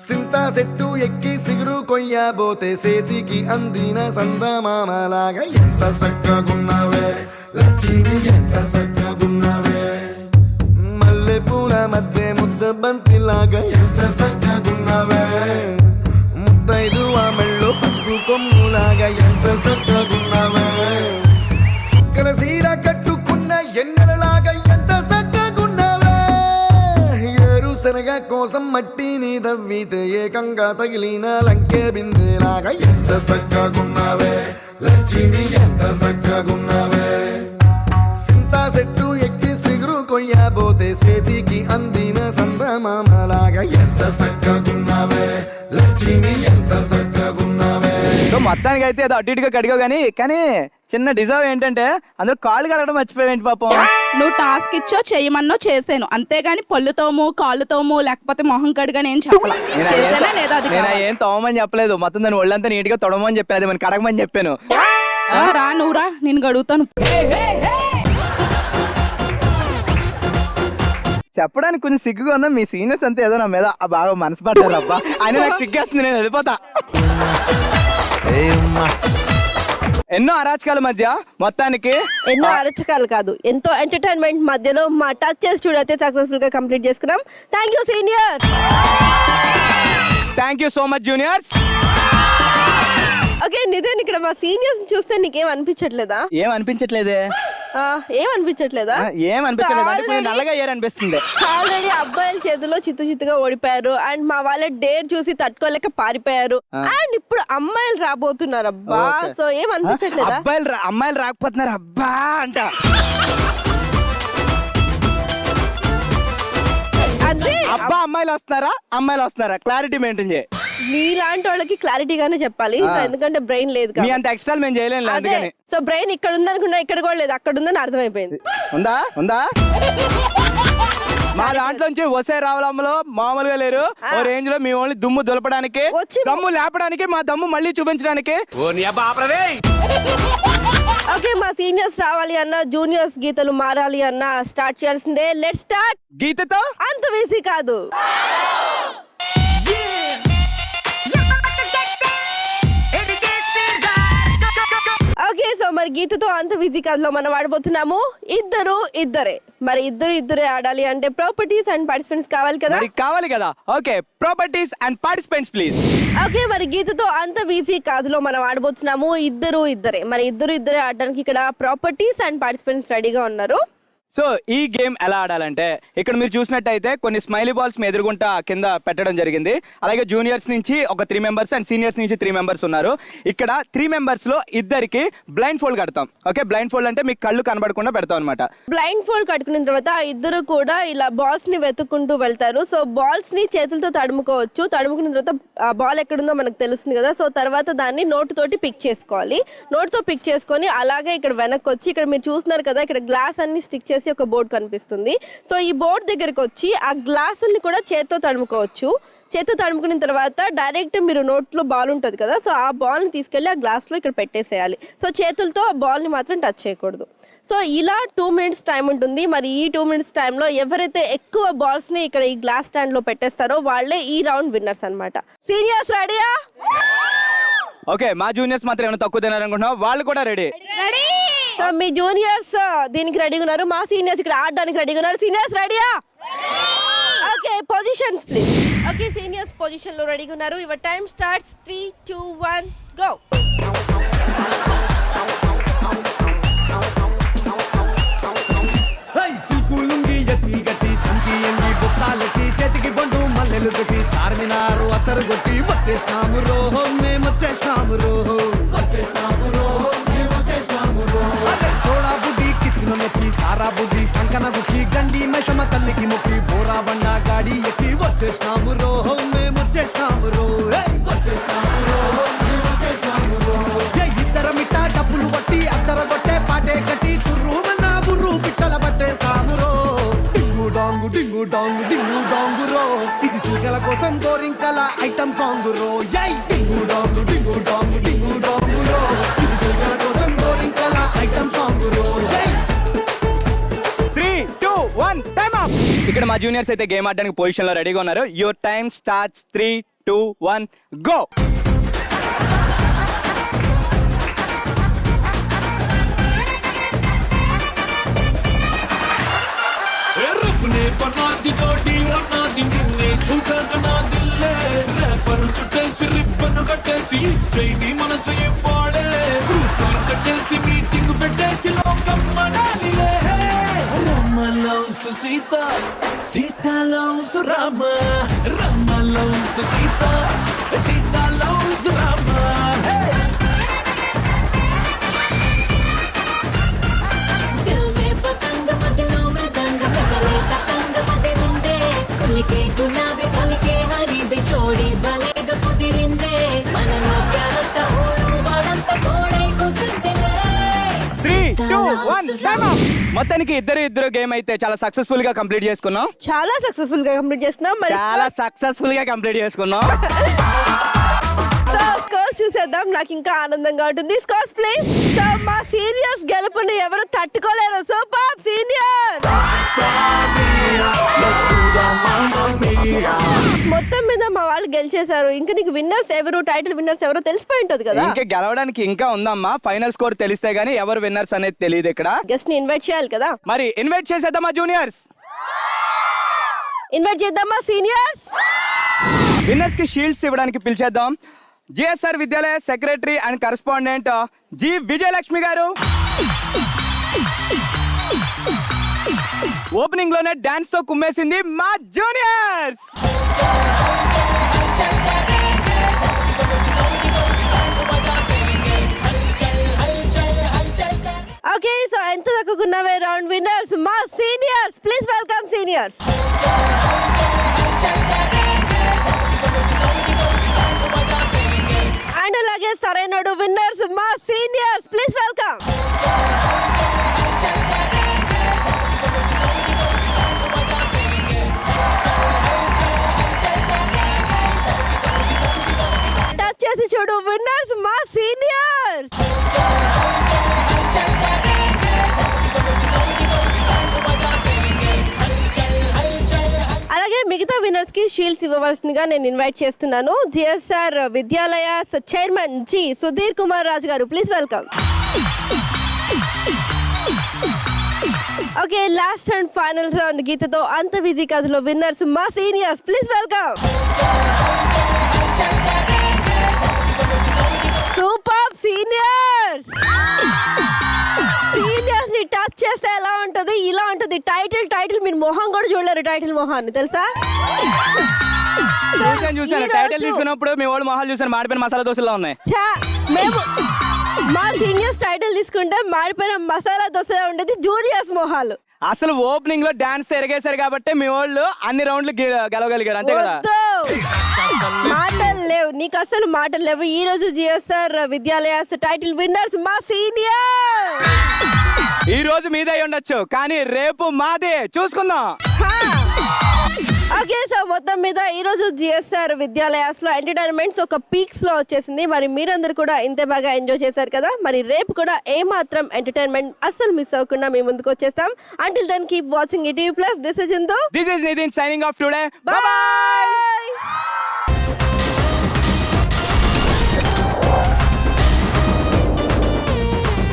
సింతా చెట్టు ఎక్కి సిగురు కొయ్యబోతే చేతికి అందిన సందమామలాగా ఎంత చక్కగున్నావే లక్ష్మి, ఎంత చక్కగున్నావే. మల్లె పూల మధ్య ముద్ద బంతిలాగా ఎంత చక్కగున్నావే. ముద్దైదు మెళ్ళో పసుపు కొమ్ములాగా ఎంత చక్కగున్నావే. చుక్కల సీర కట్టుకున్న ఎన్నెలలాగా ఎంత చక్కగున్నావే. ఏరుశనగ కోసం మట్టిని తవ్వితే ఏకంగా తగిలిన లంకే బిందెలాగా ఎంత చక్కగున్నావే లక్ష్మి, ఎంత చక్కగున్నావే. సింతా చెట్టు ఎక్కి సిగురు కొయ్యబోతే చేతికి అందిన సందమామలాగా ఎంత చక్కగున్నావే లక్ష్మి, ఎంత చక్కగున్నావే. సో మొత్తానికి అయితే అది అటు ఇటుగా కడిగావు కానీ చిన్న డిజర్వ్ ఏంటంటే అందరూ కాళ్ళు కడగడం మర్చిపోయేంటి పాపం. నువ్వు టాస్క్ ఇచ్చో చేయమన్నో చేసాను, అంతేగాని పళ్ళుతోము కాళ్ళుతోము లేకపోతే మొహం కడిగా నేను చెప్పలా. చేసానా లేదా అది నేను ఏం తోమని చెప్పలేదు, మొత్తం దాన్ని ఒళ్ళంతా నీట్ గా తొడమని చెప్పాను, అది మనం కడగమని చెప్పాను. రా నువ్వురా, నేను గడుగుతాను. చెప్పడానికి కొంచెం సిగ్గుగా ఉందా? మీ సీనియర్స్ అంతా ఏదో నా మీద బాగా మనసు పడ్డారు అబ్బా. ఆయన నాకు సిగ్గేస్తుంది, నేను వెళ్ళిపోతా. ఎన్నో అరాచకాల మధ్య మొత్తానికి ఎన్నో అరచకాలు కాదు, ఎంతో ఎంటర్టైన్మెంట్ మధ్యలో మా టచ్ చేసి చూడైతే సక్సెస్ఫుల్ గా కంప్లీట్ చేసుకున్నాం. Thank you senior. Thank you so much juniors. Okay Nitin, ఇక్కడ మా సీనియర్స్ చూస్తే నీకేం అనిపించట్లేదా? ఏం అనిపించట్లేదే? ఏమనిపించట్లేదా? ఏమనిపించలేదు అంటే కొంచెం నల్లగా అనిపిస్తుంది. ఆల్రెడీ అబ్బాయిల చేతిలో చిత్తుగా ఓడిపోయారు అండ్ మా వాళ్ళ డేర్ చూసి తట్టుకోలేక పారిపోయారు. అండ్ ఇప్పుడు అమ్మాయిలు రాబోతున్నారు అబ్బా. సో ఏమనిపించట్లేదా? అమ్మాయిలు రాకపోతున్నారు అబ్బా అంట. అదే అబ్బా అమ్మాయిలు వస్తున్నారా క్లారిటీ మెయింటైన్ చేయి. మీలాంటి వాళ్ళకి క్లారిటీగానే చెప్పాలి, ఎందుకంటే బ్రెయిన్ లేదు మీ అంత ఎక్స్ట్రా మేము చేయలేము. అదే సో బ్రెయిన్ ఇక్కడ ఉందనుకున్నా ఇక్కడ కూడా లేదు, అక్కడ ఉందని అర్థమైపోయింది. ఉందా మా దాంట్లోంచి వసే రావలంలో మామూలుగా లేరు. ఓ రేంజ్ లో మీ ఓన్లీ దుమ్ము దులపడానికి, దమ్ము లేపడానికి, మా దమ్ము మళ్ళీ చూపించడానికి. ఓకే, మా సీనియర్స్ రావాలి అన్న, జూనియర్స్ గీతలు మారాలి అన్న స్టార్ట్ చేయాల్సిందే. Let's start. గీతతో అంత వేసి కాదు. ఓకే, సో మరి గీతతో అంత బిజీ కాదులో మనం ఆడబోతున్నాము ఇద్దరే. మరి ఇద్దరే ఆడాలి అంటే ప్రాపర్టీస్ అండ్ పార్టిసిపెంట్స్ కావాలి కదా. కావాలి కదా. Okay, properties and participants please. Okay, మరి గీతతో అంత బిజీ కాదులో మనం ఆడబోతున్నాము ఇద్దరే. మరి ఇద్దరే ఆడడానికి ఇక్కడ ప్రాపర్టీస్ అండ్ పార్టిసిపెంట్స్ రెడీగా ఉన్నారు. సో ఈ గేమ్ ఎలా ఆడాలంటే ఇక్కడ మీరు చూసినట్టయితే కొన్ని స్మైలీ బాల్స్ మీ ఎదురుగుంటా కింద పెట్టడం జరిగింది. అలాగే జూనియర్స్ నుంచి ఒక 3 మెంబర్స్ అండ్ సీనియర్స్ నుంచి 3 మెంబర్స్ ఉన్నారు. ఇక్కడ 3 మెంబర్స్ లో ఇద్దరికి బ్లైండ్ ఫోల్డ్ కడతాం. ఓకే, బ్లైండ్ ఫోల్డ్ అంటే మీకు కళ్ళు కనబడకుండా పెడతాం అనమాట. బ్లైండ్ ఫోల్డ్ కట్టుకున్న తర్వాత ఇద్దరు కూడా ఇలా బాల్స్ ని వెతుక్కుంటూ వెళ్తారు. సో బాల్స్ ని చేతులతో తడుముకోవచ్చు. తడుముకున్న తర్వాత ఆ బాల్ ఎక్కడుందో మనకు తెలుస్తుంది కదా. సో తర్వాత దాన్ని నోటు తోటి పిక్ చేసుకోవాలి. నోటుతో పిక్ చేసుకొని అలాగే ఇక్కడ వెనక్కి వచ్చి ఇక్కడ మీరు చూస్తున్నారు కదా, ఇక్కడ గ్లాస్ అన్ని స్టిక్ చేసి ఒక బోర్డు కనిపిస్తుంది. సో ఈ బోర్డు దగ్గరికి వచ్చి ఆ గ్లాసుల్ని కూడా చేత్తో తడుముకోవచ్చు. చేత్తో తడుముకున్న తర్వాత డైరెక్ట్ మీరు నోట్లో బాల్ ఉంటుంది కదా, సో ఆ బాల్ని తీసుకెళ్ళి ఆ గ్లాస్లో ఇక్కడ పెట్టేసేయాలి. సో చేతులతో ఆ బాల్ని మాత్రం టచ్ చేయకూడదు. సో ఇలా 2 మినిట్స్ టైం ఉంటుంది. మరి ఈ 2 మినిట్స్ టైంలో ఎవరైతే ఎక్కువ బాల్స్ని ఇక్కడ ఈ గ్లాస్ స్టాండ్లో పెట్టేస్తారో వాళ్ళే ఈ రౌండ్ విన్నర్స్ అనమాట. సీనియర్స్ రెడీయా? ఓకే, మా జూనియర్స్ మాత్రం ఏమైనా తక్కువ తినారనుకుంటున్నాం, వాళ్ళు కూడా రెడీ. సో మీ జూనియర్స్ దీనికి రెడీగా ఉన్నారు, మా సీనియర్స్ ఇక్కడ ఆడడానికి రెడీగా ఉన్నారు. సీనియర్స్ రెడీయా? Okay, positions please. Okay, seniors position లో రెడీగా ఉన్నారు. Your time starts. 3, 2, 1 గో. చేతికి బండు మల్లెలు కొట్టి చార్మినారు అత్తరు కొట్టి వచ్చేసినాము రోహో మేము వచ్చేసినాము రోహో సోడా బుద్ధి కిసిన నొక్కి సారా బుద్ధి సంకన గుక్కి గండి మైసమ్మ తల్లికి మొక్కి బోరా బండా గాడి ఎక్కి వచ్చేసినాము రోహో మేము వచ్చేసినాము రో ఇద్దర మిట్ట డబ్బులు కొట్టి అద్దర కొట్టే పాటే కట్టి తుర్రు మన్నా బుర్రు పిట్టల పట్టేస్తాము రో డాంగు డింగు డాంగు డింగు డాంగు రో ఇది సిల్కల కోసం గోరింకల ఐటమ్ సాంగ్ రో జై డింగు డాంగు డింగు డాంగు డింగు డాంగు రో ఇది సిల్కల కోసం గోరింకల ఐటమ్ సాంగ్ రో జై. 3, 2, 1 టైం అప్. ఇక్కడ మా జూనియర్స్ అయితే గేమ్ ఆడడానికి పొజిషన్ లో రెడీగా ఉన్నారు. Your time starts. 3, 2, 1 గో. बनाती जोड़ी बनाती निन्ने చూసాక నా దిల్లే రేపర్ చుట్టేసి రిబ్బన్ కట్టేసి చైని మనసు ఇవ్వాడే గ్రూపులు కట్టేసి మీటింగ్ పెట్టేసి లోకం మనాలిలే Rama loves Sita Sita loves Rama Rama loves Sita Sita loves Rama గులాబీ పలికే హరి బిచోడి బలేగా కుదిరిందే మనలో ప్యారంత ఊరు వాడంత కోడై కుసిందిలే. 3, 2, 1 టైం అప్. మొత్తానికి ఇద్దరు గేమ్ అయితే చాలా సక్సెస్ఫుల్ గా కంప్లీట్ చేసుకున్నాం. చాలా సక్సెస్ఫుల్ గా కంప్లీట్ చేసుకున్నాం. సో స్కోర్స్ చూసేద్దాం, నాకు ఇంకా ఆనందంగా ఉంటుంది. Scores please. సో మా సీనియర్స్ గెలుపుని ఎవరు తట్టుకోలేరు. Super senior. మొత్తం మీద మా వాళ్ళు గెలిచేశారు. ఇంకా నీకు విన్నర్స్ ఎవరు, టైటిల్ విన్నర్స్ ఎవరో తెలిసిపోయి ఉంటుంది కదా. ఇంకా గెలవడానికి ఇంకా ఉందమ్మా. ఫైనల్ స్కోర్ తెలిస్తే గానీ ఎవరు విన్నర్స్ అనేది తెలియదు. ఇక్కడ గెస్ట్ ని ఇన్వైట్ చేయాలి కదా. మరి ఇన్వైట్ చేసేద్దామా జూనియర్స్? ఇన్వైట్ చేద్దామా సీనియర్స్? విన్నర్స్ కి షీల్డ్స్ ఇవ్వడానికి పిలిచేద్దాం. GSR Vidyalaya secretary and correspondent G Vijayalakshmi garu. Opening లోనే డాన్స్ తో కుమ్మేసింది మా జూనియర్స్. ఓకే, సో ఎంత తక్కువకున్నవే రౌండ్ విన్నర్స్ మా seniors. Please welcome seniors. And అలాగే సరైనడు విన్నర్స్ మా సీనియర్స్. Please welcome. చూడు విన్నర్స్ మా సీనియర్స్. అలాగే మిగతా విన్నర్స్ కి షీల్డ్స్ ఇవ్వవలసిందిగా నేను ఇన్వైట్ చేస్తున్నాను. GSR Vidyalaya chairman G Sudheer Kumar Raju garu, please welcome. Okay, last and final round గీతతో అంత విధి కథలో విన్నర్స్ మా seniors, please welcome. Super seniors. Seniors ని టచ్ చేస్తే ఎలా ఉంటది, ఇలా ఉంటది. టైటిల్ మీరు మొహం కూడా చూడలేరు, టైటిల్ మొహాన్ని తెలుసా? చూసాను టైటిల్ తీసుకున్నప్పుడు మీ వాళ్ళు మొహాలు చూసాను, మాడిపోయిన మసాలా దోశలా ఉన్నాయి. మేము మా సీనియర్స్ టైటిల్ తీసుకుంటే మాడిపోయిన మసాలా దోశ ఉండేది జూనియర్స్ మొహాలు. అసలు ఓపెనింగ్ లో డాన్స్ తిరిగేశారు కాబట్టి మీ వాళ్ళు అన్ని రౌండ్లు గెలవగలిగారు, అంతే కదా? మాటలు లేవు, నీకు అసలు మాటలు లేవు. ఈ రోజు జిఎస్ఆర్ విద్యాలయ టైటిల్ విన్నర్స్ మా సీనియర్. ఈ రోజు మీదై ఉండొచ్చు కానీ రేపు మాదే, చూసుకుందాం. ఓకే, సో మొత్తం మీద ఈ రోజు జిఎస్ఆర్ విద్యాలయాస్ లో ఎంటర్టైన్మెంట్స్ ఒక పీక్స్ లో వచ్చేసింది. మరి మీరందరూ కూడా ఇంతే బాగా ఎంజాయ్ చేశారు కదా. మరి రేపు కూడా ఏ మాత్రం ఎంటర్టైన్మెంట్ అస్సలు మిస్ అవ్వకుండా మీ ముందుకు వచ్చేస్తాం. Until then keep watching ETV plus. This is Indu. This is Nitin signing off today. Bye bye.